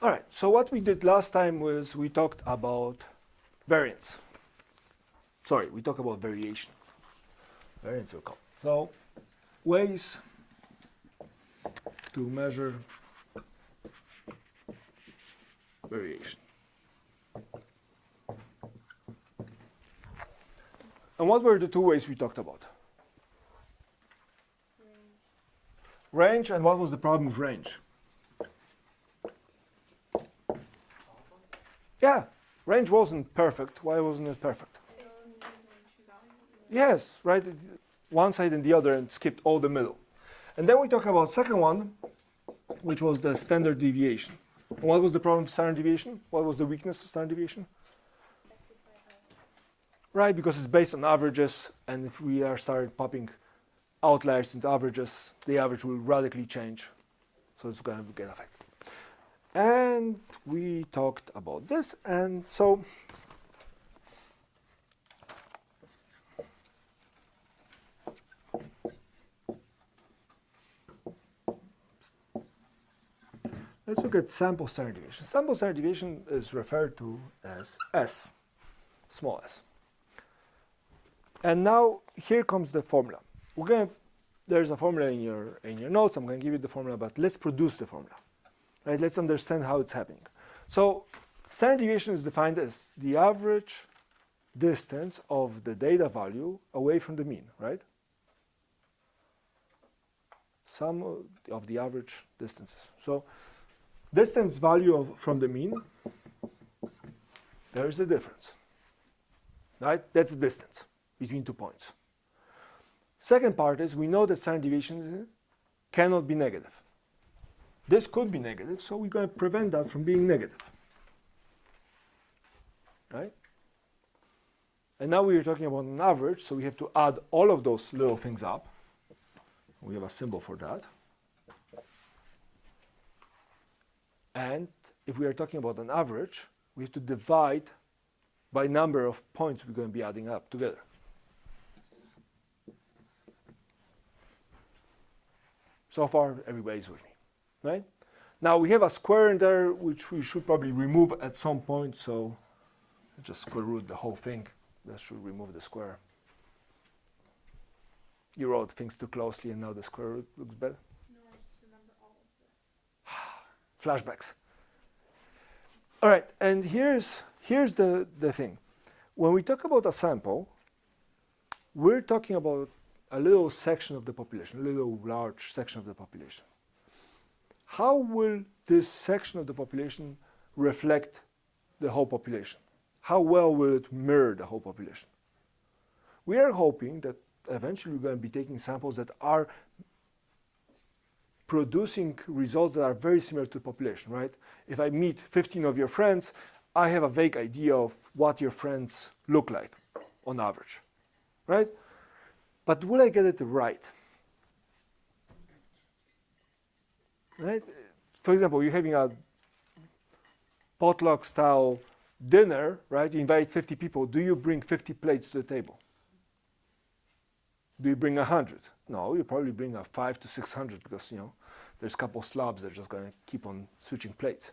All right, so what we did last time was we talked about variance. Sorry, we talked about variation. Variance will come. So ways to measure variation. And what were the two ways we talked about? Range, and what was the problem with range? Yeah, range wasn't perfect. Why wasn't it perfect? Yes, right, one side and the other and skipped all the middle. And then we talk about second one, which was the standard deviation. And what was the problem with standard deviation? What was the weakness of standard deviation? Right, because it's based on averages, and if we are started popping outliers into averages, the average will radically change. So it's going to get affected. And we talked about this, and so let's look at sample standard deviation. Sample standard deviation is referred to as S, small s. And now here comes the formula. There's a formula in your notes. I'm going to give you the formula, but let's produce the formula. Right? Let's understand how it's happening. So standard deviation is defined as the average distance of the data value away from the mean, right? Sum of the average distances. So distance value from the mean, there is a difference. Right? That's the distance between 2 points. Second part is we know that standard deviation cannot be negative. This could be negative, so we're going to prevent that from being negative. Right? And now we are talking about an average, so we have to add all of those little things up. We have a symbol for that. And if we are talking about an average, we have to divide by number of points we're going to be adding up together. So far, everybody's with me, right? Now we have a square in there, which we should probably remove at some point. So just square root the whole thing. That should remove the square. You wrote things too closely, and now the square root looks better. No, I just remember all of this. Flashbacks. All right, and here's the thing. When we talk about a sample, we're talking about a little section of the population, a little large section of the population. How will this section of the population reflect the whole population? How well will it mirror the whole population? We are hoping that eventually we're going to be taking samples that are producing results that are very similar to the population, right? If I meet 15 of your friends, I have a vague idea of what your friends look like on average, right? But will I get it right? Right? For example, you're having a potluck style dinner, right? You invite 50 people. Do you bring 50 plates to the table? Do you bring 100? No, you probably bring a 500 to 600 because, you know, there's a couple slobs that are just going to keep on switching plates,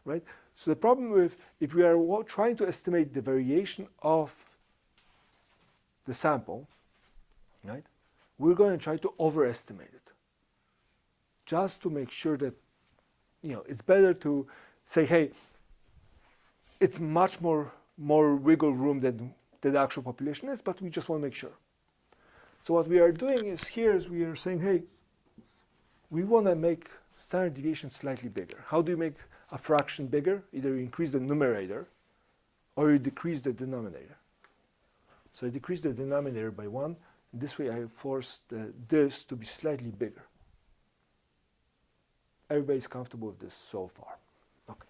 right? So the problem with, if we are trying to estimate the variation of the sample, right, we're going to try to overestimate it, just to make sure that, you know, it's better to say, hey, it's much more wiggle room than the actual population is, but we just want to make sure. So what we are doing is here is we are saying, hey, we want to make standard deviation slightly bigger. How do you make a fraction bigger? Either you increase the numerator or you decrease the denominator. So I decrease the denominator by 1. This way I force this to be slightly bigger. Everybody's comfortable with this so far. Okay.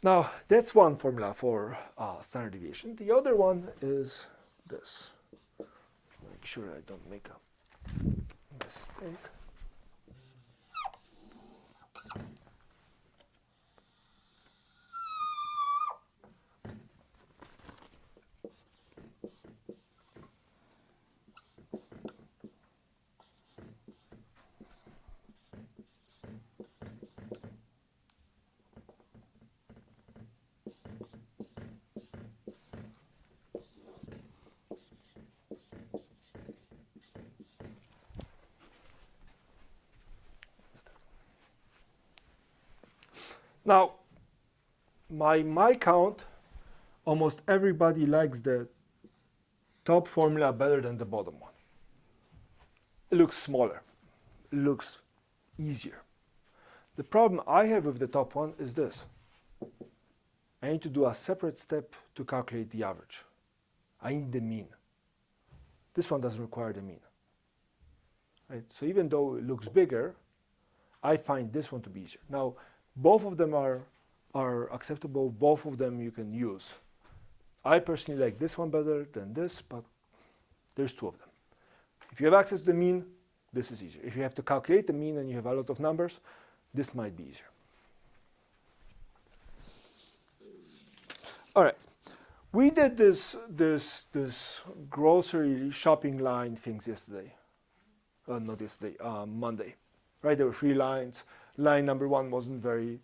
Now that's one formula for standard deviation. The other one is this. Make sure I don't make a mistake. Now, my count, almost everybody likes the top formula better than the bottom one. It looks smaller. It looks easier. The problem I have with the top one is this. I need to do a separate step to calculate the average. I need the mean. This one doesn't require the mean. Right? So even though it looks bigger, I find this one to be easier. Now, both of them are acceptable. Both of them you can use. I personally like this one better than this, but there's two of them. If you have access to the mean, this is easier. If you have to calculate the mean and you have a lot of numbers, this might be easier. All right. We did this grocery shopping line things yesterday. Not yesterday, Monday. Right? There were 3 lines. Line number 1 wasn't very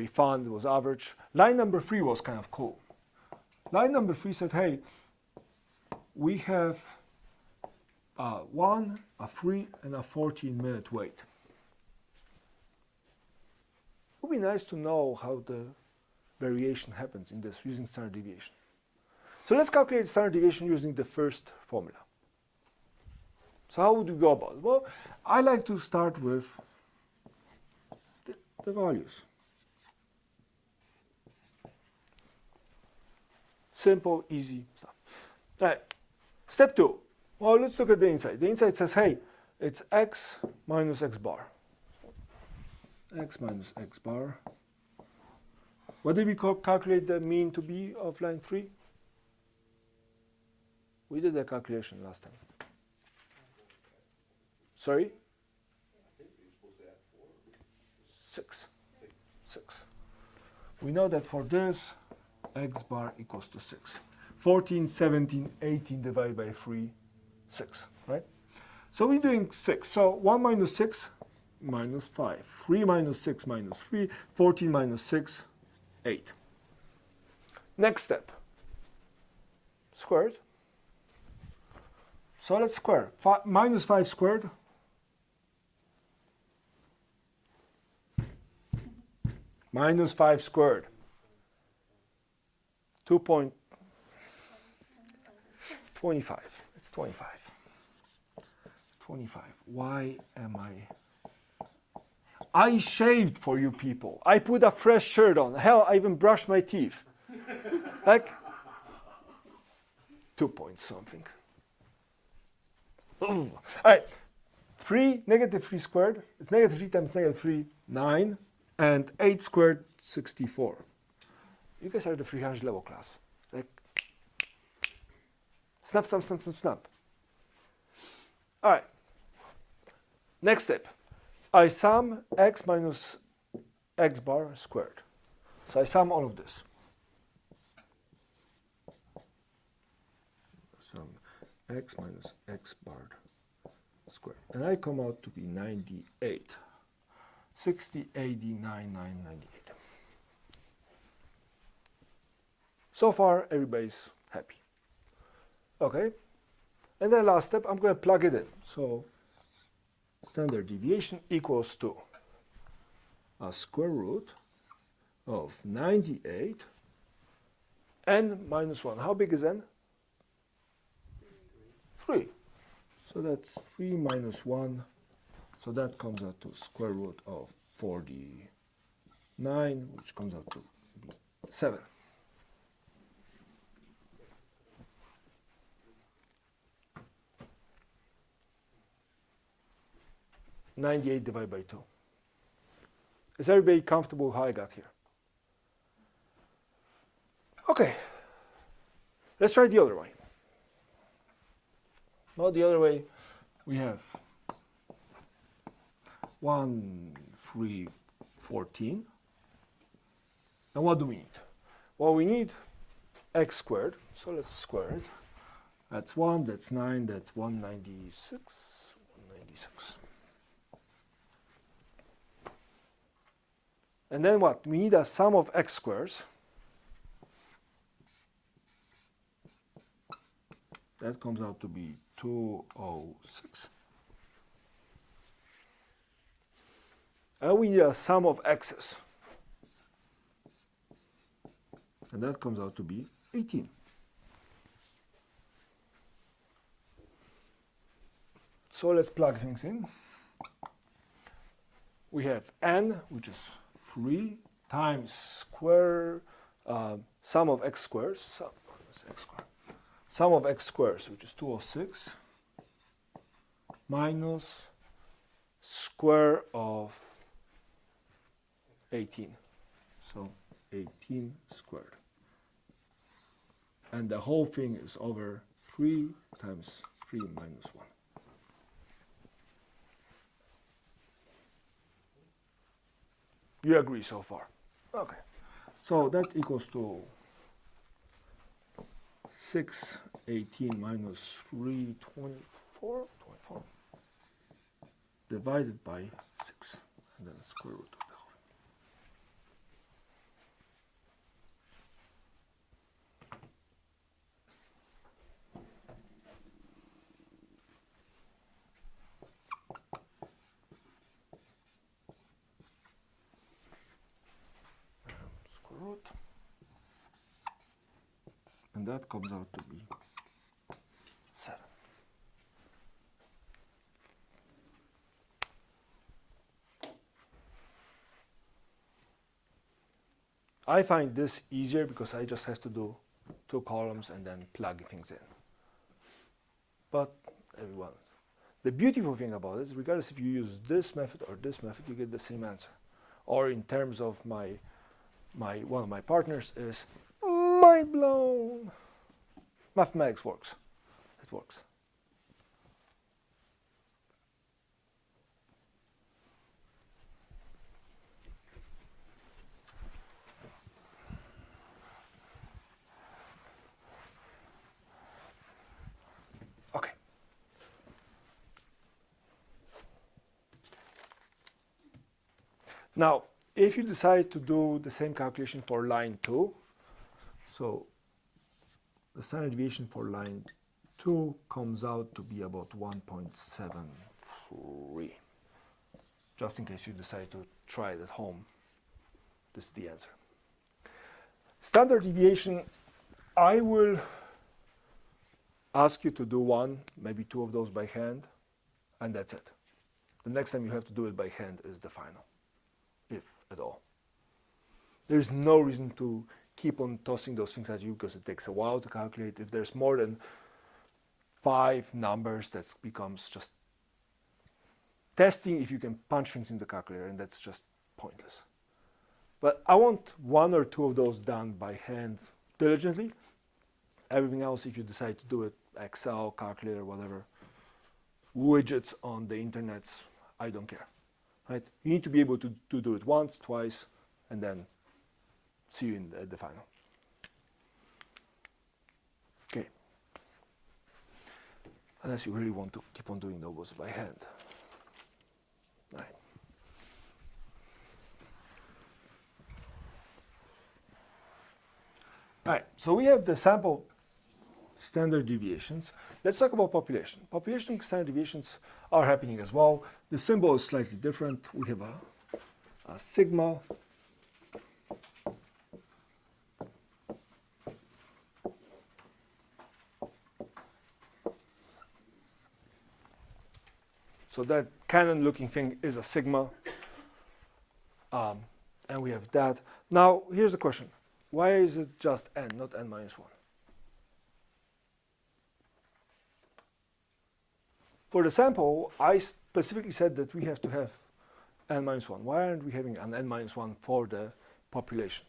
fun. It was average. Line number 3 was kind of cool. Line number 3 said, hey, we have a 1, a 3, and a 14-minute wait. It would be nice to know how the variation happens in this using standard deviation. So let's calculate standard deviation using the first formula. So how would we go about it? Well, I like to start with the values. Simple, easy stuff. All right. Step 2. Well, let's look at the inside. The inside says, hey, it's x minus x bar. X minus x bar. What did we calculate the mean to be of line 3? We did that calculation last time. Sorry? 6. 6. We know that for this, x bar equals to 6. 14, 17, 18 divided by 3, 6, right? So we're doing 6. So 1 minus 6, minus 5. 3 minus 6, minus 3. 14 minus 6, 8. Next step. Squared. So let's square. Minus 5 squared. Minus 5 squared. 2.25. It's 25. 25. Why am I shaved for you people. I put a fresh shirt on. Hell, I even brushed my teeth. Like 2 point something. All right. 3, negative 3 squared. It's negative 3 times negative 3, 9. And 8 squared, 64. You guys are the 300 level class. Like, snap, snap, snap, snap, snap. All right. Next step. I sum x minus x bar squared. So I sum all of this. Sum x minus x bar squared. And I come out to be 98. 60, 89, 98. So far, everybody's happy. Okay. And then last step, I'm going to plug it in. So standard deviation equals to a square root of 98 n minus 1. How big is n? 3. So that's 3 minus 1. So that comes out to square root of 49, which comes out to be 7. (98) divided by 2. Is everybody comfortable with how I got here? Okay. Let's try the other way. Well, the other way, we have 1, 3, 14. And what do we need? Well, we need x squared. So let's square it. That's 1, that's 9, that's 196. 196. And then what? We need a sum of x squares. That comes out to be 206. And we need a sum of x's. And that comes out to be 18. So let's plug things in. We have n, which is 3 times square sum of x squares. Sum of x squares, which is 206, minus square of 18. So 18 squared. And the whole thing is over 3 times 3 minus 1. You agree so far? Okay. So that equals to 618 minus 324, 24, divided by 6, and then square root of the whole thing. Square root. And that comes out to be 7. I find this easier because I just have to do 2 columns and then plug things in. But everyone, the beautiful thing about it is regardless if you use this method or this method, you get the same answer. Or in terms of one of my partners is mind blown. Mathematics works. It works. Okay. Now, if you decide to do the same calculation for line 2, so the standard deviation for line 2 comes out to be about 1.73. Just in case you decide to try it at home, this is the answer. Standard deviation, I will ask you to do 1, maybe 2 of those by hand, and that's it. The next time you have to do it by hand is the final, if at all. There's no reason to keep on tossing those things at you because it takes a while to calculate. If there's more than 5 numbers, that becomes just testing if you can punch things in the calculator, and that's just pointless. But I want 1 or 2 of those done by hand diligently. Everything else, if you decide to do it, Excel, calculator, whatever, widgets on the internet, I don't care. Right? You need to be able to do it once, twice, and then see you in the final. Okay. Unless you really want to keep on doing those by hand. Right. All right, so we have the sample standard deviations. Let's talk about population. Population standard deviations are happening as well. The symbol is slightly different. We have a sigma. So that cannon looking thing is a sigma. And we have that. Now, here's the question. Why is it just n, not n minus 1? For the sample, I specifically said that we have to have n minus 1. Why aren't we having an n minus 1 for the population?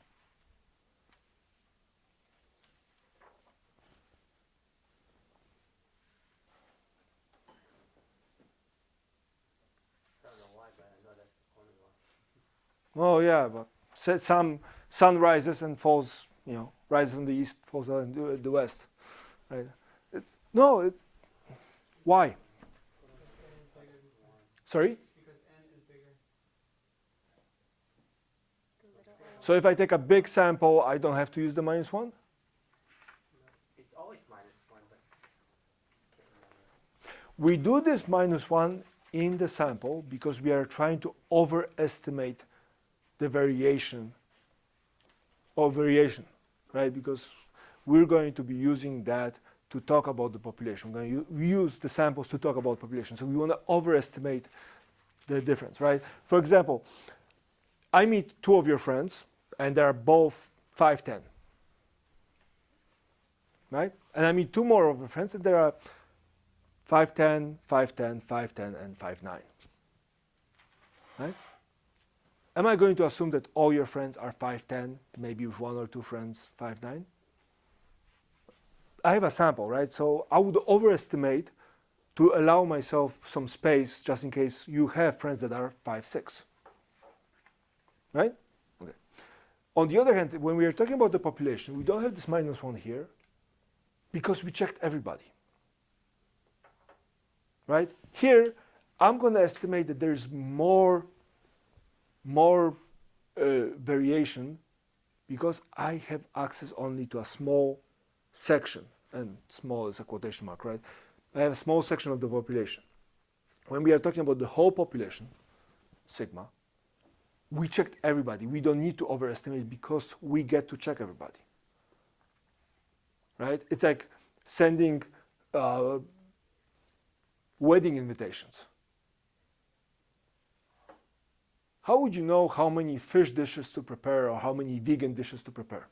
I don't know why, but I know that's the formula. Oh yeah, but some sun rises and falls, rises in the east, falls out in the west, right? Why? Sorry? Because n is bigger. So if I take a big sample, I don't have to use the minus 1? It's always minus 1, but We do this minus 1 in the sample because we are trying to overestimate the variation of variation, right? Because we're going to be using that to talk about the population. We're going to use the samples to talk about population. So we want to overestimate the difference, right? For example, I meet two of your friends, and they're both 5'10", right? And I meet two more of your friends, and they are 5'10", 5'10", 5'10", and 5'9", right? Am I going to assume that all your friends are 5'10", maybe with one or two friends 5'9"? I have a sample, right? So I would overestimate to allow myself some space just in case you have friends that are 5'6", right? Okay. On the other hand, when we are talking about the population, we don't have this -1 here because we checked everybody, right? Here, I'm going to estimate that there's more variation because I have access only to a small section, and small is a quotation mark, right? I have a small section of the population. When we are talking about the whole population, sigma, we checked everybody. We don't need to overestimate because we get to check everybody, right? It's like sending wedding invitations. How would you know how many fish dishes to prepare or how many vegan dishes to prepare?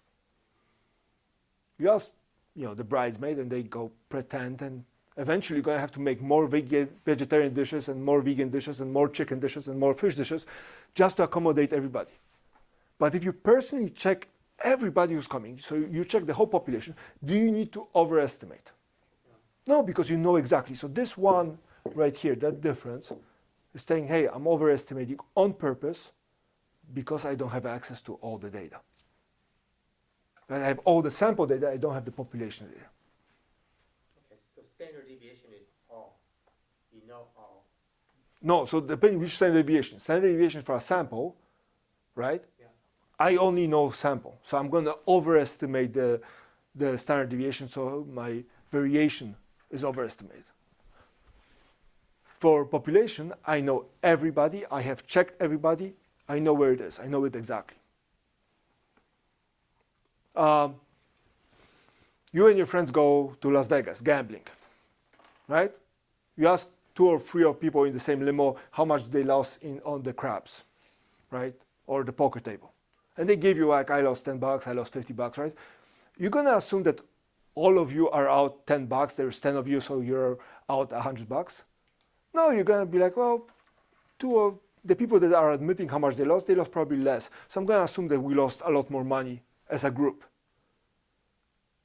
You ask, the bridesmaid, and they go pretend, and eventually you're going to have to make more vegetarian dishes and more vegan dishes and more chicken dishes and more fish dishes just to accommodate everybody. But if you personally check everybody who's coming, so you check the whole population, do you need to overestimate? No, because you know exactly. So this one right here, that difference, is saying, hey, I'm overestimating on purpose because I don't have access to all the data. I have all the sample data, I don't have the population data. Okay, so standard deviation is all. You know all. No, so depending which standard deviation. Standard deviation for a sample, right? Yeah. I only know sample. So I'm going to overestimate the standard deviation, so my variation is overestimated. For population, I know everybody, I have checked everybody, I know where it is, I know it exactly. You and your friends go to Las Vegas, gambling, right? You ask 2 or 3 of people in the same limo how much they lost on the craps, right? Or the poker table. And they give you like, I lost $10, I lost $50, right? You're gonna assume that all of you are out $10, there's 10 of you, so you're out $100. No, you're gonna be like, well, 2 of the people that are admitting how much they lost probably less. So I'm gonna assume that we lost a lot more money as a group,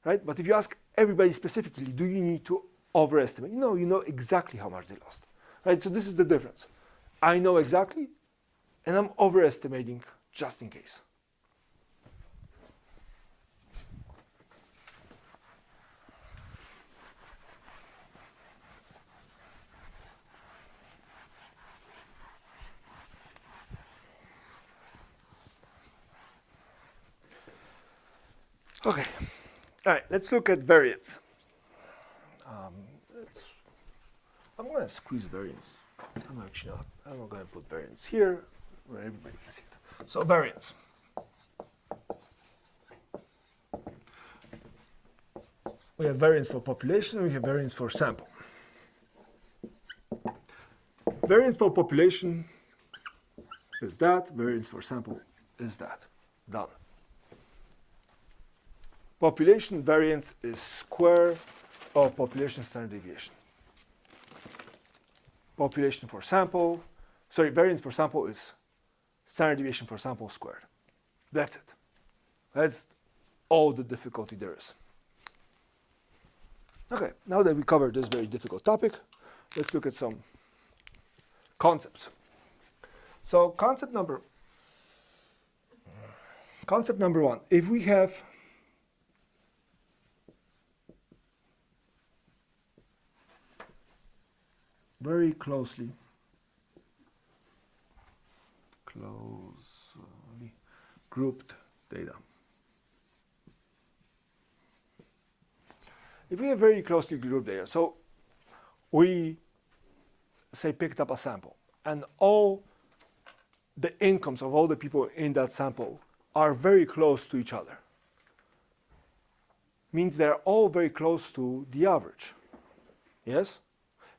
right? But if you ask everybody specifically, do you need to overestimate? No, you know exactly how much they lost, right? So this is the difference. I know exactly, and I'm overestimating just in case. Okay, all right, let's look at variance. I'm going to squeeze variance. I'm actually not. I'm not going to put variance here where everybody can see it. So variance. We have variance for population, and we have variance for sample. Variance for population is that, variance for sample is that. Done. Population variance is square of population standard deviation. Population for sample, variance for sample is standard deviation for sample squared. That's it. That's all the difficulty there is. Okay, now that we covered this very difficult topic, let's look at some concepts. So concept number 1, if we have very closely grouped data. If we have very closely grouped data, so we say picked up a sample, and all the incomes of all the people in that sample are very close to each other, means they're all very close to the average. Yes?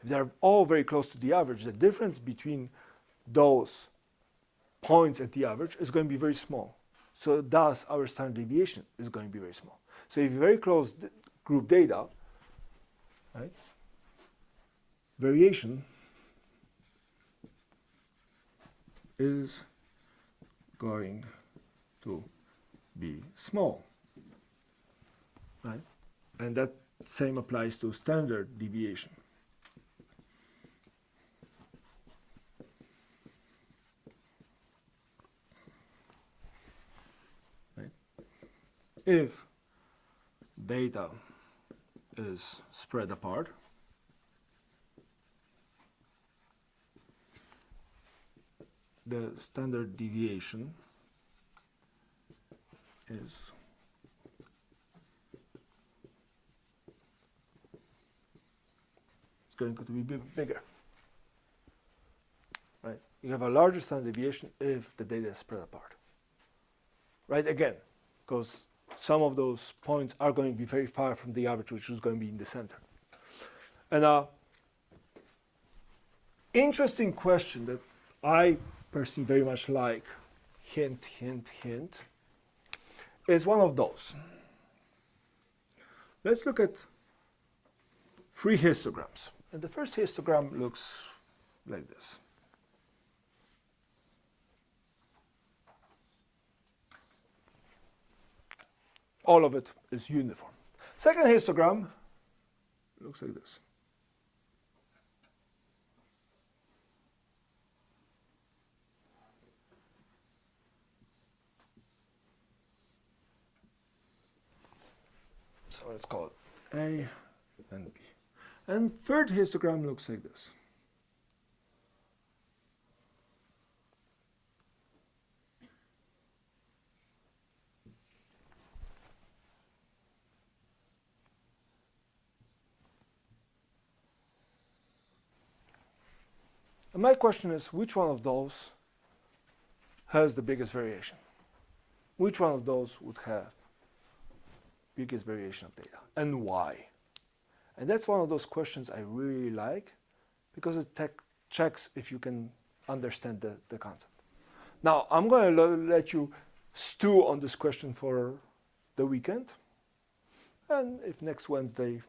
If they're all very close to the average, the difference between those points at the average is going to be very small. So thus our standard deviation is going to be very small. So if you very close group data, right, variation is going to be small, right? And that same applies to standard deviation. Right? If data is spread apart, the standard deviation is going to be bigger. Right? You have a larger standard deviation if the data is spread apart. Right? Again, because some of those points are going to be very far from the average, which is going to be in the center. And interesting question that I personally very much like, hint, hint, hint, is one of those. Let's look at 3 histograms. And the first histogram looks like this. All of it is uniform. Second histogram looks like this. So let's call it A and B. And third histogram looks like this. And my question is, which one of those has the biggest variation? Which one of those would have biggest variation of data, and why? And that's one of those questions I really like, because it checks if you can understand the concept. Now, I'm going to let you stew on this question for the weekend. And if next Wednesday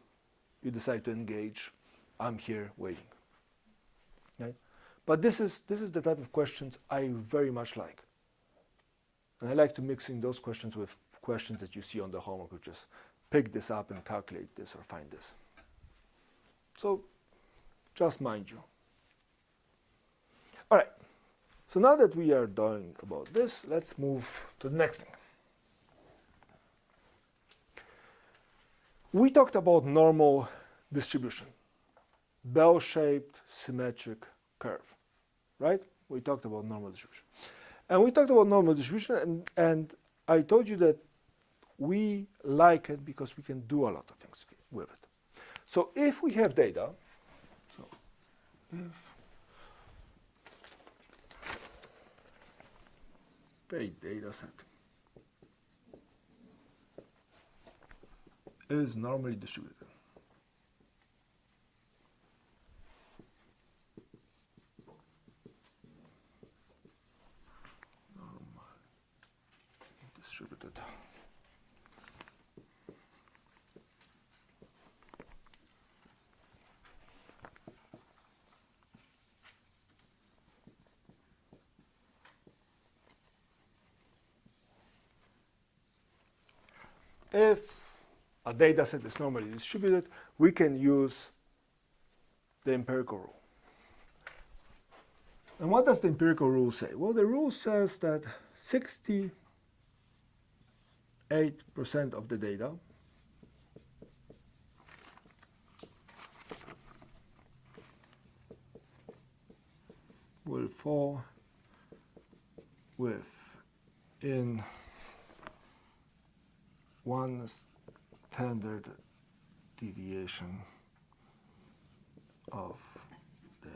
you decide to engage, I'm here waiting. Right? But this is the type of questions I very much like. And I like to mix in those questions with questions that you see on the homework, which is pick this up and calculate this or find this. So just mind you. All right. So now that we are done about this, let's move to the next thing. We talked about normal distribution, bell-shaped, symmetric curve, right? We talked about normal distribution. And we talked about normal distribution, and I told you that we like it because we can do a lot of things with it. So if we have data, so if a data set is normally distributed, distributed. If a data set is normally distributed, we can use the empirical rule. And what does the empirical rule say? Well, the rule says that 68% of the data will fall within one standard deviation of the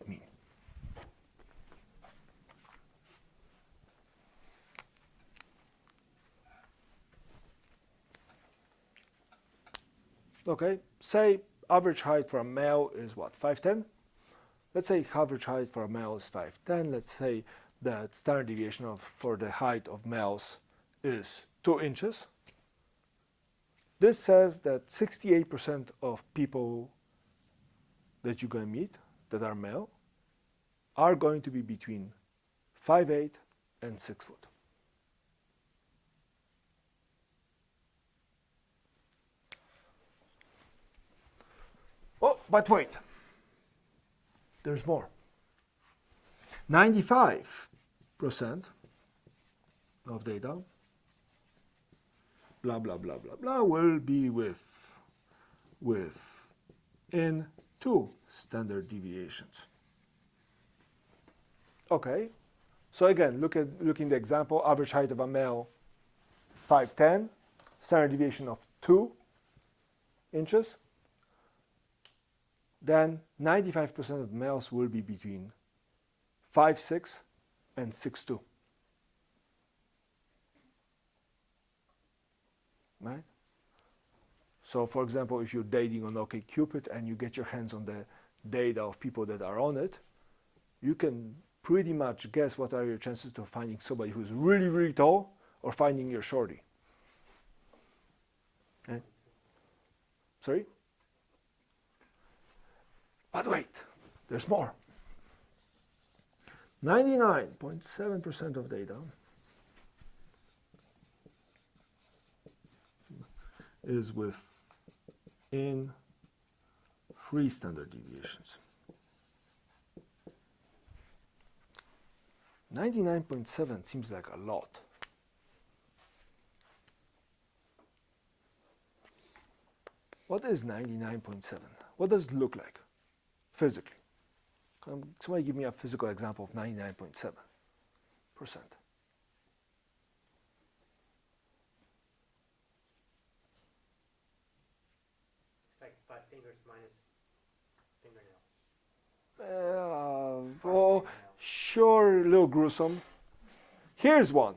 mean. Okay, say average height for a male is what, 5'10"? Let's say average height for a male is 5'10". Let's say that standard deviation for the height of males is 2 inches. This says that 68% of people that you're going to meet that are male are going to be between 5'8" and 6 foot. Oh, but wait, there's more. 95% of data, blah, blah, blah, blah, blah, will be within 2 standard deviations. Okay, so again, looking at the example, average height of a male, 5'10", standard deviation of 2 inches. Then 95% of males will be between 5'6" and 6'2". Right? So for example, if you're dating on OkCupid and you get your hands on the data of people that are on it, you can pretty much guess what are your chances of finding somebody who's really, really tall or finding your shorty. Okay? Sorry? But wait, there's more. 99.7% of data is within 3 standard deviations. 99.7 seems like a lot. What is 99.7? What does it look like physically? Somebody give me a physical example of 99.7%. Like 5 fingers minus fingernail. Oh, sure, a little gruesome. Here's one.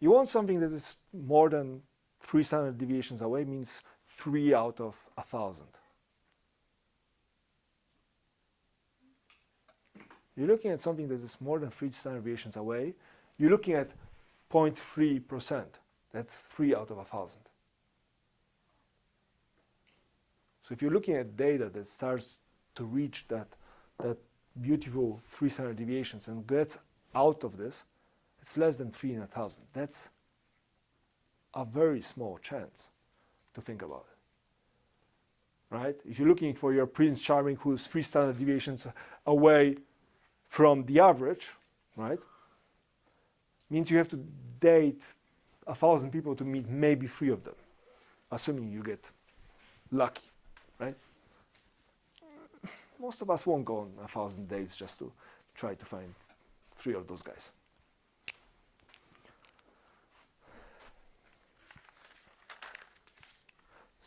You want something that is more than 3 standard deviations away, means 3 out of 1,000. You're looking at something that is more than 3 standard deviations away. You're looking at 0.3%. That's 3 out of 1,000. So if you're looking at data that starts to reach that beautiful 3 standard deviations and gets out of this, it's less than 3 in 1,000. That's a very small chance to think about it. Right? If you're looking for your Prince Charming who's 3 standard deviations away from the average, right? Means you have to date 1,000 people to meet maybe 3 of them, assuming you get lucky, right? Most of us won't go on 1,000 dates just to try to find 3 of those guys.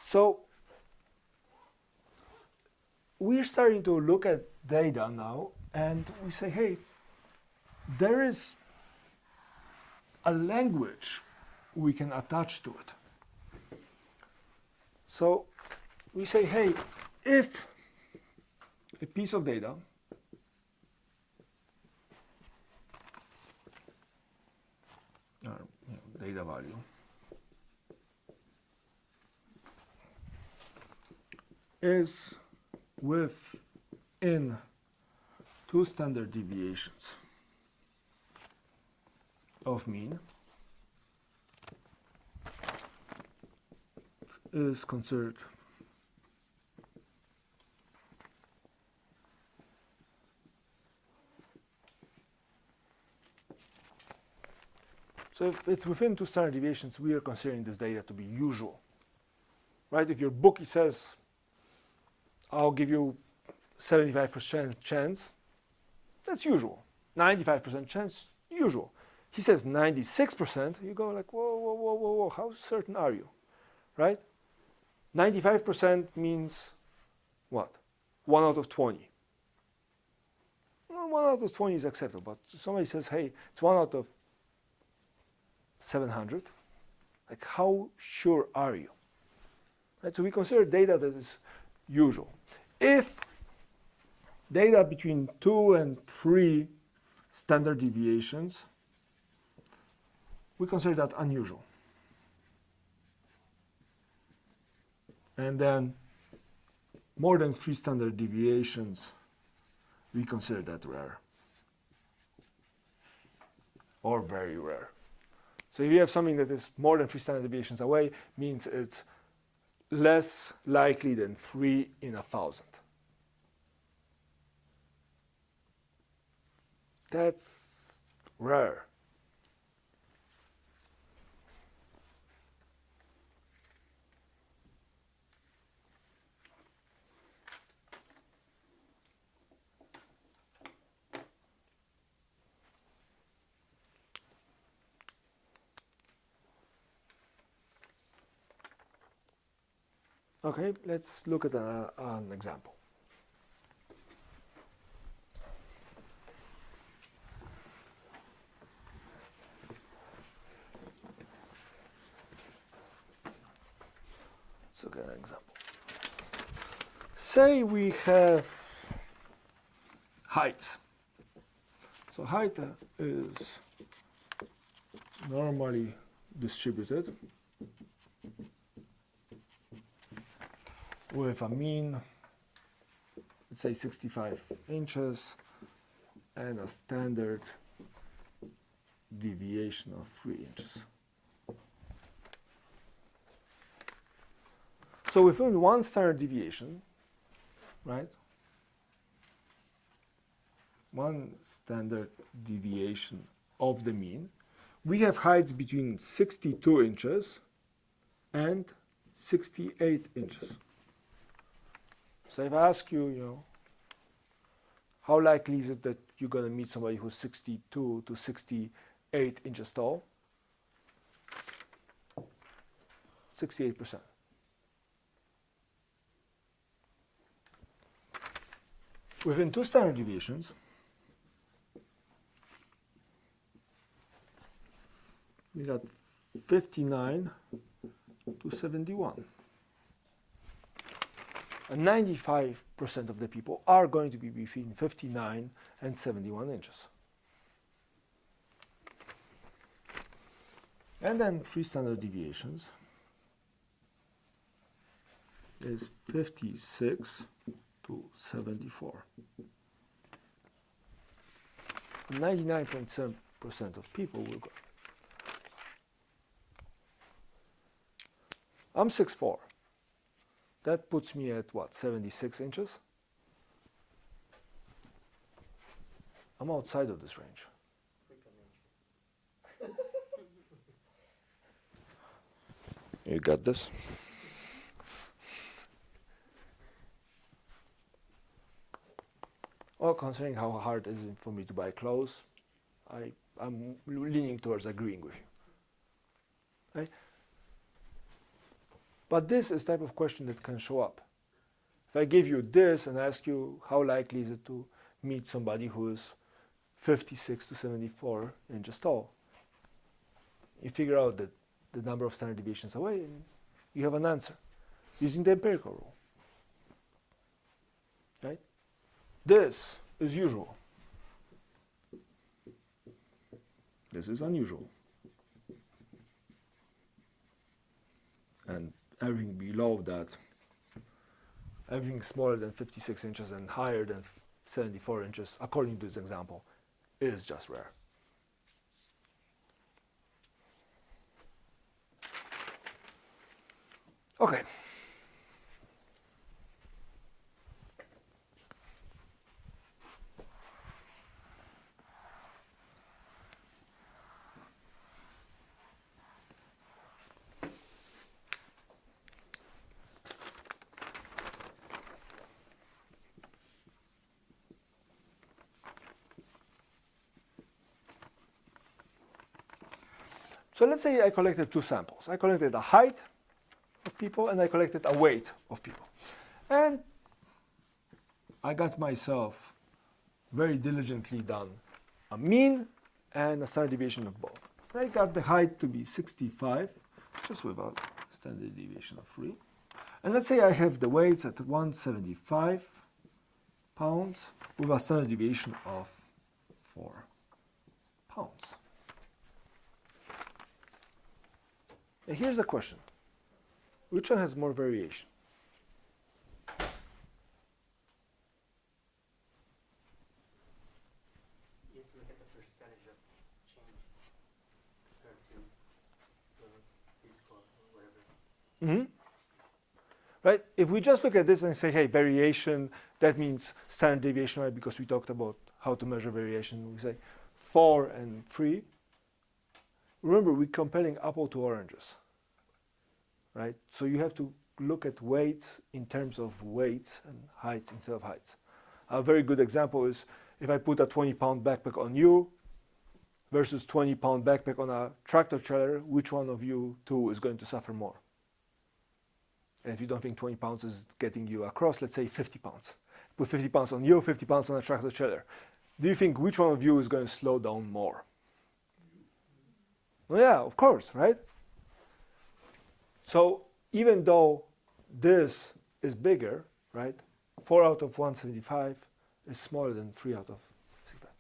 So we're starting to look at data now and we say, hey, there is a language we can attach to it. So we say, hey, if a piece of data or data value is within 2 standard deviations of mean, is considered so if it's within 2 standard deviations, we are considering this data to be usual. Right? If your bookie says, I'll give you 75% chance, that's usual. 95% chance, usual. He says 96%, you go like, whoa, whoa, whoa, whoa, whoa, how certain are you? Right? 95% means what? 1 out of 20. Well, 1 out of 20 is acceptable, but somebody says, hey, it's 1 out of 700. Like, how sure are you? Right? So we consider data that is usual. If data between 2 and 3 standard deviations, we consider that unusual. And then more than 3 standard deviations, we consider that rare or very rare. So if you have something that is more than 3 standard deviations away, means it's less likely than 3 in 1,000. That's rare. Okay, let's look at an example. Let's look at an example. Say we have height. So height is normally distributed with a mean, let's say 65 inches, and a standard deviation of 3 inches. So within one standard deviation, right? One standard deviation of the mean, we have heights between 62 inches and 68 inches. So if I ask you, how likely is it that you're going to meet somebody who's 62 to 68 inches tall? 68%. Within 2 standard deviations, we got 59 to 71. And 95% of the people are going to be between 59 and 71 inches. And then 3 standard deviations is 56 to 74. 99.7% of people will go. I'm 6'4". That puts me at what, 76 inches? I'm outside of this range. You got this? Well, considering how hard it is for me to buy clothes, I'm leaning towards agreeing with you. Right? But this is the type of question that can show up. If I give you this and ask you how likely is it to meet somebody who is 56 to 74 inches tall, you figure out that the number of standard deviations away and you have an answer using the empirical rule. Right? This is usual. This is unusual. And everything below that, everything smaller than 56 inches and higher than 74 inches, according to this example, is just rare. Okay. So let's say I collected 2 samples. I collected a height of people and I collected a weight of people. And I got myself very diligently done a mean and a standard deviation of both. I got the height to be 65, just with a standard deviation of 3. And let's say I have the weights at 175 pounds with a standard deviation of 4 pounds. And here's the question. Which one has more variation? You have to look at the percentage of change compared to the Z-score or whatever. Mm-hmm. Right? If we just look at this and say, hey, variation, that means standard deviation, right? Because we talked about how to measure variation. We say 4 and 3. Remember, we're comparing apple to oranges, right? So you have to look at weights in terms of weights and heights instead of heights. A very good example is if I put a 20-pound backpack on you versus 20-pound backpack on a tractor trailer, which one of you two is going to suffer more? And if you don't think 20 pounds is getting you across, let's say 50 pounds. Put 50 pounds on you, 50 pounds on a tractor trailer. Do you think which one of you is going to slow down more? Well, yeah, of course, right? So even though this is bigger, right? 4 out of 175 is smaller than 3 out of 65.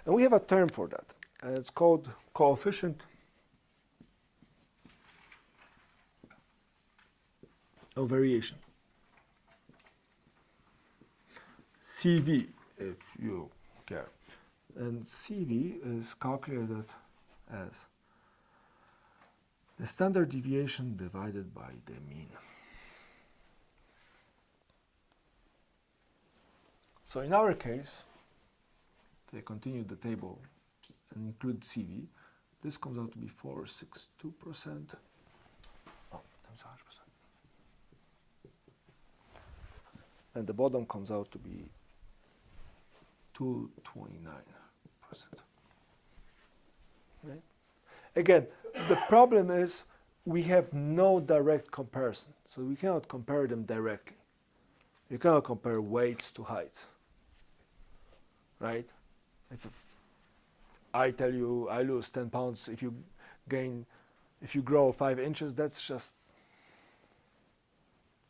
And we have a term for that, and it's called coefficient of variation. CV, if you care. And CV is calculated as the standard deviation divided by the mean. So in our case, they continue the table and include CV. This comes out to be 462%. Oh, times 100%. And the bottom comes out to be 229%. Right? Again, the problem is we have no direct comparison, so we cannot compare them directly. You cannot compare weights to heights, right? If I tell you I lose 10 pounds, if you grow 5 inches, that's just,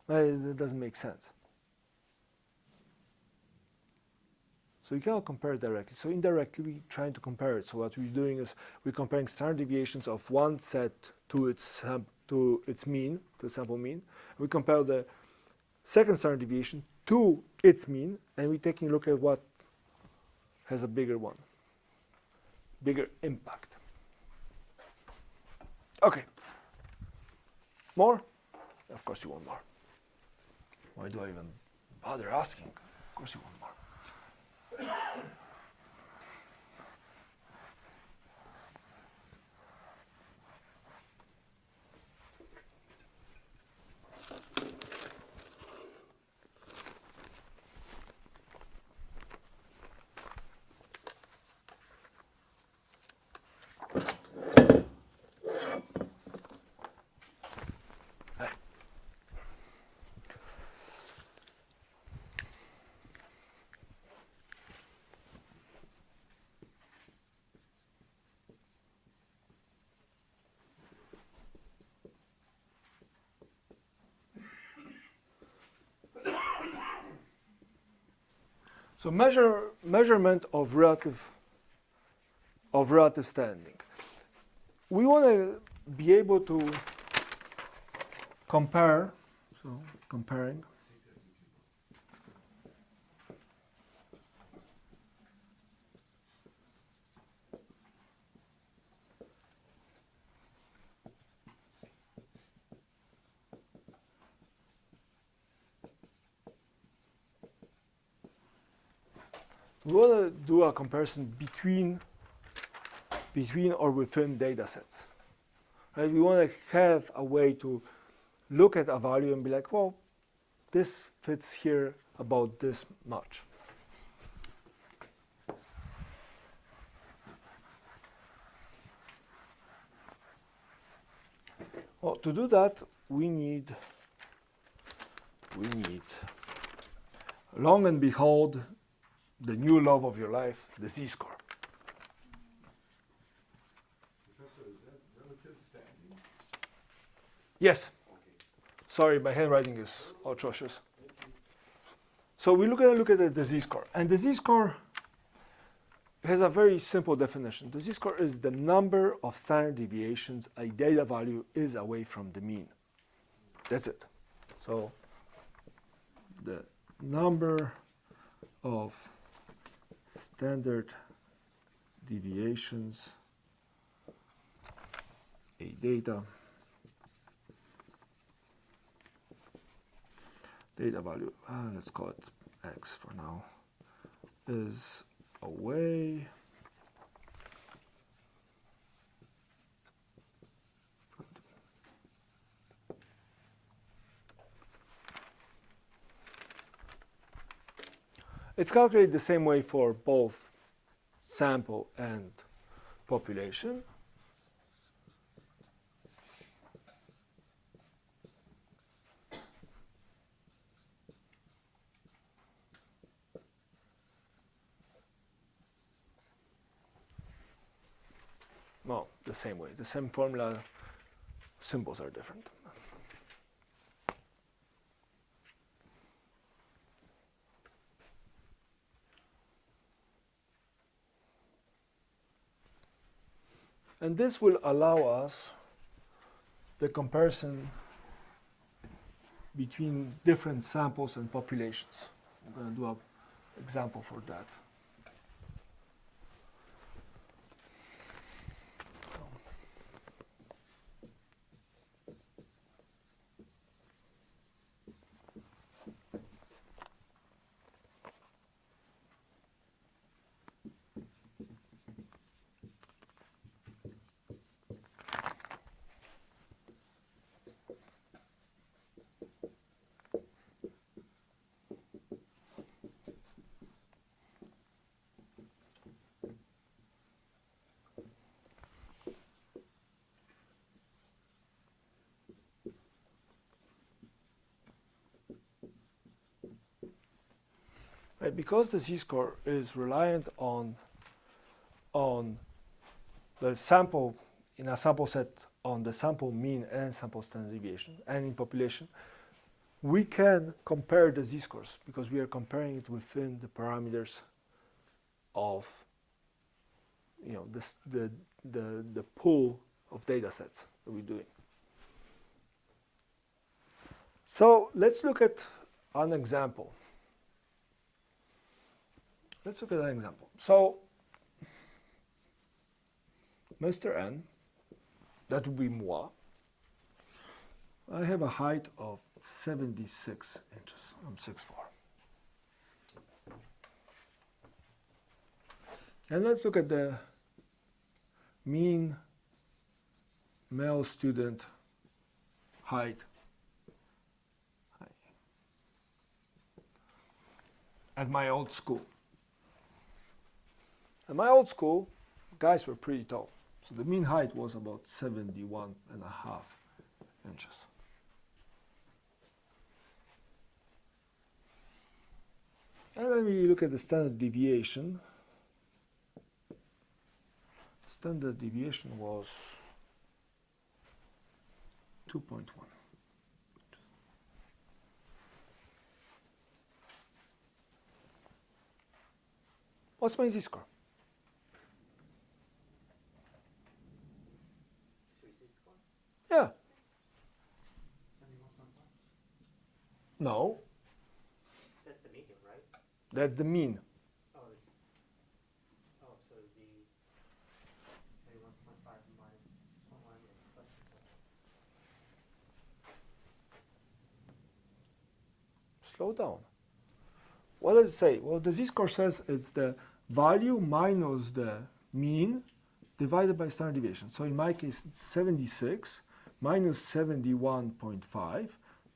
it doesn't make sense. So you cannot compare it directly. So indirectly, we're trying to compare it. So what we're doing is we're comparing standard deviations of one set to its mean, to the sample mean. We compare the second standard deviation to its mean, and we're taking a look at what has a bigger one, bigger impact. Okay. More? Of course you want more. Why do I even bother asking? Of course you want more. So measurement of relative standing. We want to be able to compare, so comparing. We want to do a comparison between or within data sets. Right? We want to have a way to look at a value and be like, well, this fits here about this much. Well, to do that, we need, long and behold, the new love of your life, the Z-score. Professor, is that relative standing? Yes. Okay. Sorry, my handwriting is atrocious. So we're going to look at the z-score. And the z-score has a very simple definition. The z-score is the number of standard deviations a data value is away from the mean. That's it. So the number of standard deviations a data value, let's call it x for now, is away from the It's calculated the same way for both sample and population. No, the same way. The same formula, symbols are different. And this will allow us the comparison between different samples and populations. I'm going to do an example for that. Right, because the z-score is reliant on the sample, in a sample set, on the sample mean and sample standard deviation, and in population, we can compare the z-scores because we are comparing it within the parameters of, you know, the pool of data sets that we're doing. So let's look at an example. Let's look at an example. So Mr. N, that would be moi. I have a height of 76 inches. I'm 6'4". And let's look at the mean male student height at my old school. At my old school, guys were pretty tall. So the mean height was about 71.5 inches. And then we look at the standard deviation. Standard deviation was 2.1. What's my z-score? Yeah. No. That's the median, right? That's the mean. Oh, so it'd be 31.5 minus 0.1 and plus 0.1. Slow down. What does it say? Well, the z-score says it's the value minus the mean divided by standard deviation. So in my case, it's 76 minus 71.5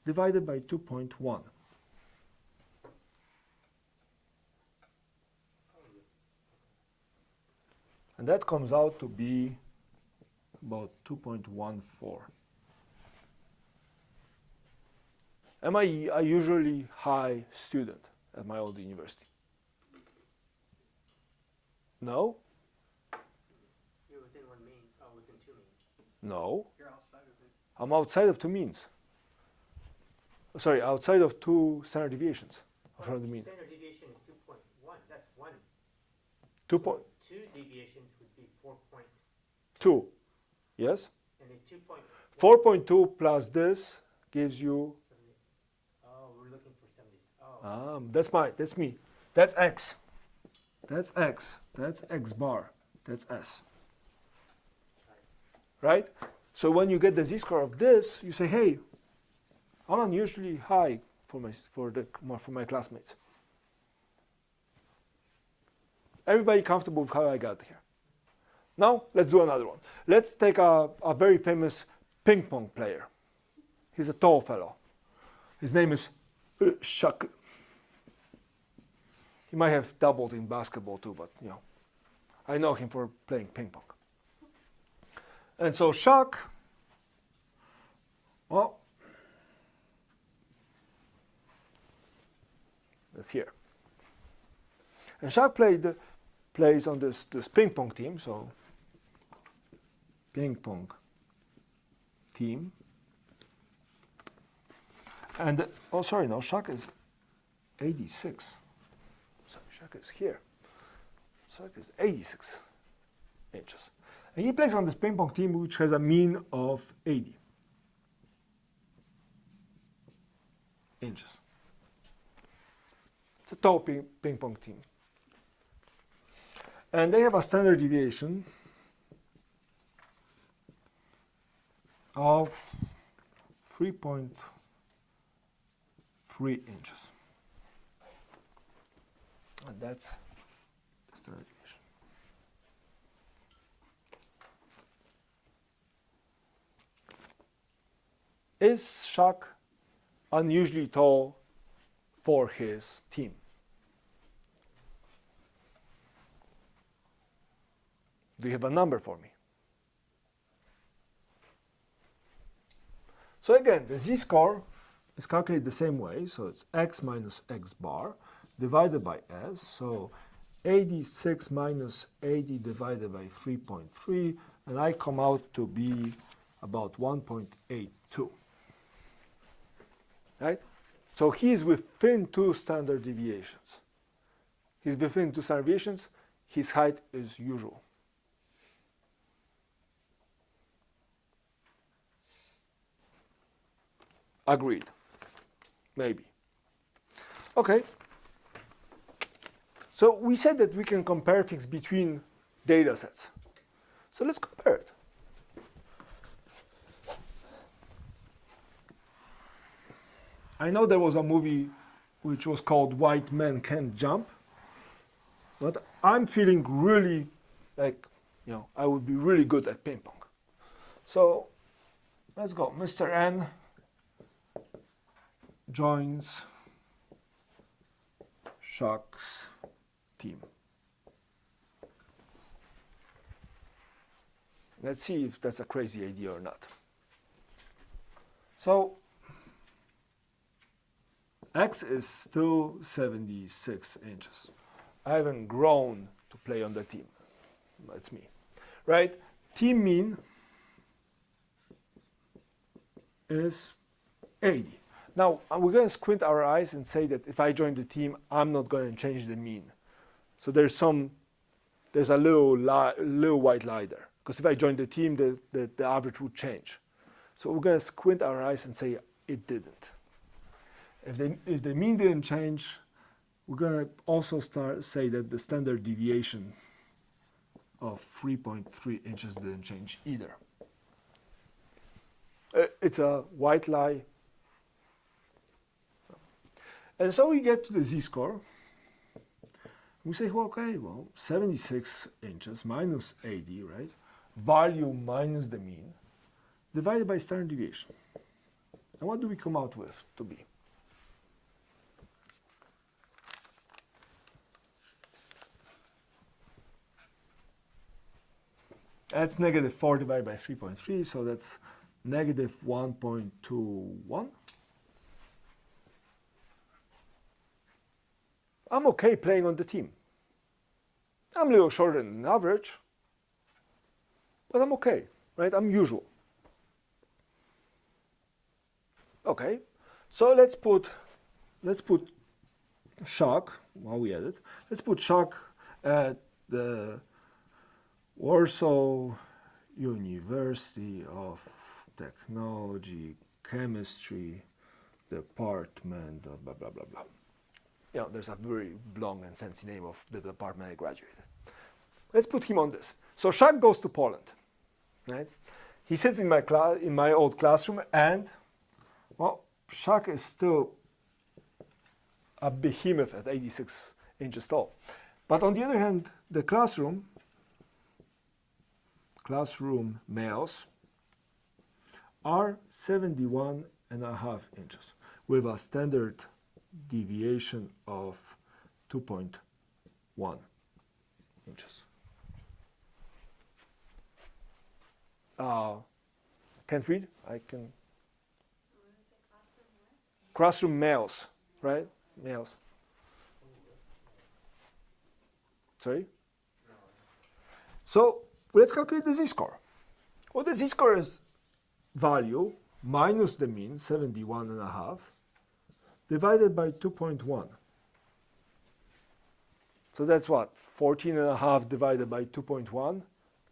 divided by 2.1. And that comes out to be about 2.14. Am I a usually high student at my old university? No? You're within one mean, within two means. No. You're outside of it. I'm outside of two means. Sorry, outside of 2 standard deviations from the mean. Standard deviation is 2.1. That's one. 2.2, So 2 deviations would be 4.2. yes? And then 2.1. 4.2 plus this gives you, Oh, we're looking for 70. Oh. that's me. That's x. That's x. That's x bar. That's s. Right? So when you get the z-score of this, you say, hey, I'm unusually high for my classmates. Everybody comfortable with how I got here? Now, let's do another one. Let's take a very famous ping pong player. He's a tall fellow. His name is Chuck. He might have doubled in basketball too, but I know him for playing ping pong. And so Chuck, well, that's here. And Chuck plays on this ping pong team, so ping pong team. And, oh sorry, no, Chuck is 86. Sorry, Chuck is here. Chuck is 86 inches. And he plays on this ping pong team which has a mean of 80 inches. It's a tall ping pong team. And they have a standard deviation of 3.3 inches. And that's the standard deviation. Is Chuck unusually tall for his team? Do you have a number for me? So again, the z-score is calculated the same way. So it's x minus x bar divided by s. So 86 minus 80 divided by 3.3. And I come out to be about 1.82. Right? So he's within 2 standard deviations. He's within 2 standard deviations. His height is usual. Agreed. Maybe. Okay. So we said that we can compare things between data sets. So let's compare it. I know there was a movie which was called White Men Can't Jump, but I'm feeling really like, I would be really good at ping pong. So let's go. Mr. N joins Chuck's team. Let's see if that's a crazy idea or not. So X is still 76 inches. I haven't grown to play on the team. That's me, right? Team mean is 80. Now, we're going to squint our eyes and say that if I join the team, I'm not going to change the mean. So there's a little white lie there. Because if I join the team, the average would change. So we're going to squint our eyes and say it didn't. If the mean didn't change, we're going to also say that the standard deviation of 3.3 inches didn't change either. It's a white lie. And so we get to the z-score. We say, well, okay, 76 inches minus 80, right? Value minus the mean, divided by standard deviation. And what do we come out with to be? That's negative 4 divided by 3.3, so that's negative 1.21. I'm okay playing on the team. I'm a little shorter than average, but I'm okay, right? I'm usual. Okay, So let's put shock, while we at it, let's put shock at the Warsaw University of Technology, Chemistry, Department, blah, blah, blah, blah. You know, there's a very long and fancy name of the department I graduated. Let's put him on this. So Shak goes to Poland, right? He sits in my old classroom, and, well, Shak is still a behemoth at 86 inches tall. But on the other hand, the classroom males are 71.5 inches with a standard deviation of 2.1 inches. Can't read? I can. Classroom males, right? Males. Sorry? So let's calculate the z-score. Well, the z-score is value minus the mean, 71.5, divided by 2.1. So that's what? 14.5 divided by 2.1.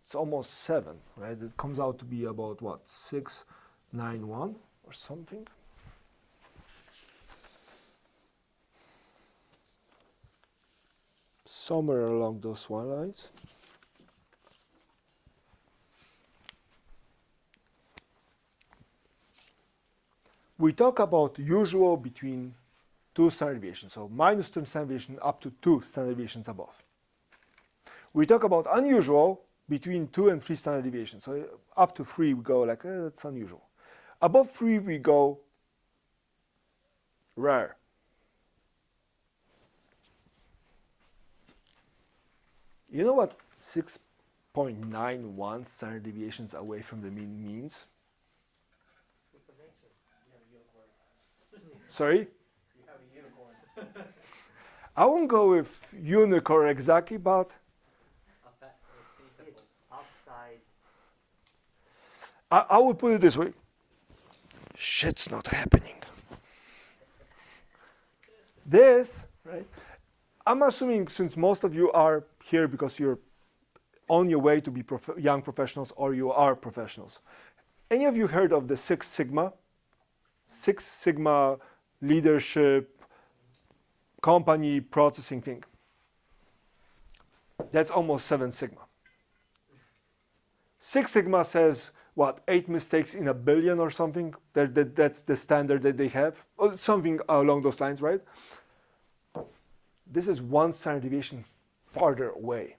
It's almost 7, right? It comes out to be about what? 691 or something. Somewhere along those lines. We talk about usual between 2 standard deviations, so minus 2 standard deviation up to 2 standard deviations above. We talk about unusual between 2 and 3 standard deviations. So up to 3 we go like, that's unusual. Above 3 we go rare. You know what 6.91 standard deviations away from the mean means? Sorry? You have a unicorn. I won't go with unicorn exactly, but It's outside. I would put it this way. Shit's not happening. This, right? I'm assuming since most of you are here because you're on your way to be young professionals or you are professionals. Any of you heard of the Six Sigma? Six Sigma leadership, company processing thing. That's almost 7 Sigma. 6 Sigma says, what, 8 mistakes in a billion or something? That's the standard that they have. Or something along those lines, right? This is 1 standard deviation farther away.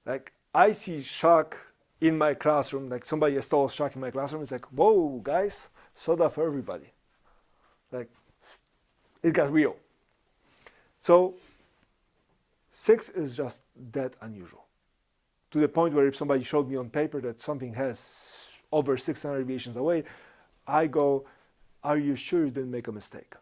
Like, I see shock in my classroom, like somebody installs shock in my classroom, it's like, whoa, guys, soda for everybody. Like, it got real. So, 6 is just that unusual. To the point where if somebody showed me on paper that something has over 600 deviations away, I go, are you sure you didn't make a mistake?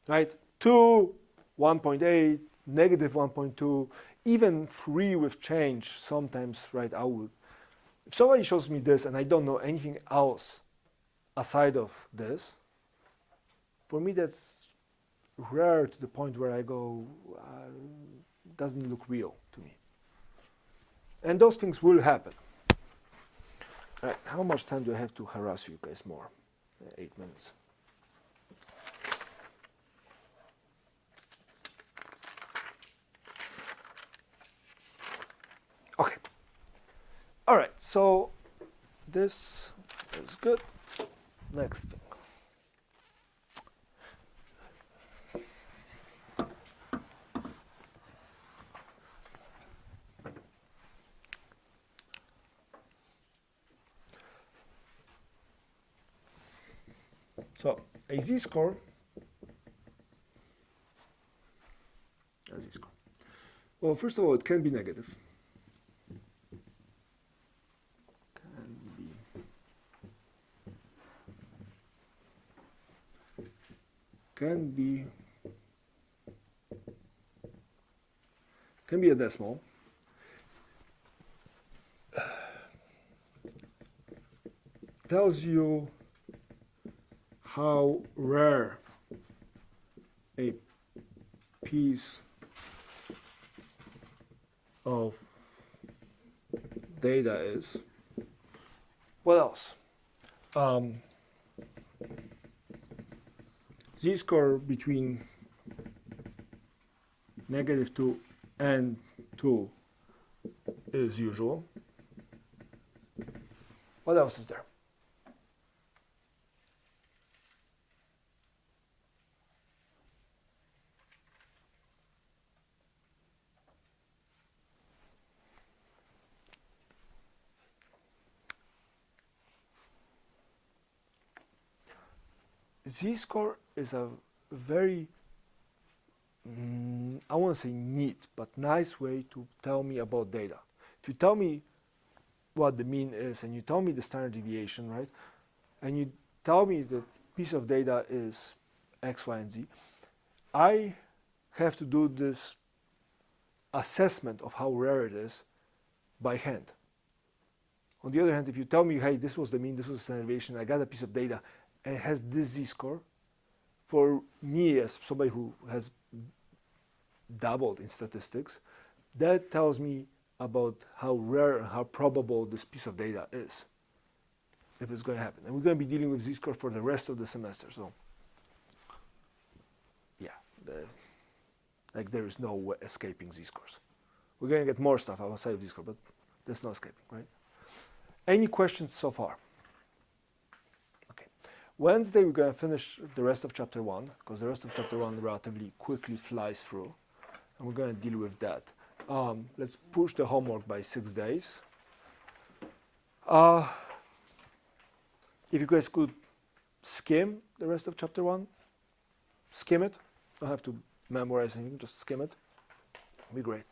Right? 2, 1.8, negative 1.2, even 3 with change, sometimes, right, I would. If somebody shows me this and I don't know anything else aside of this, for me that's rare to the point where I go, doesn't look real to me. And those things will happen. All right, how much time do I have to harass you guys more? 8 minutes. Okay. All right, so this is good. Next thing. So a z-score. A z-score. Well, first of all, it can be negative. Can be a decimal. Tells you how rare a piece of data is. What else? Z-score between -2 and 2 is usual. What else is there? Z-score is a very, I want to say neat, but nice way to tell me about data. If you tell me what the mean is, and you tell me the standard deviation, right, and you tell me the piece of data is X, Y, and Z, I have to do this assessment of how rare it is by hand. On the other hand, if you tell me, hey, this was the mean, this was the standard deviation, I got a piece of data, and it has this Z-score, for me as somebody who has dabbled in statistics, that tells me about how rare and how probable this piece of data is, if it's going to happen. And we're going to be dealing with Z-score for the rest of the semester. So, yeah, like there is no way escaping Z-scores. We're going to get more stuff outside of Z-score, but there's no escaping, right? Any questions so far? Okay. Wednesday, we're going to finish the rest of chapter 1, because the rest of chapter 1 relatively quickly flies through, and we're going to deal with that. Let's push the homework by 6 days. If you guys could skim the rest of chapter 1, skim it. Don't have to memorize anything, just skim it. It'd be great.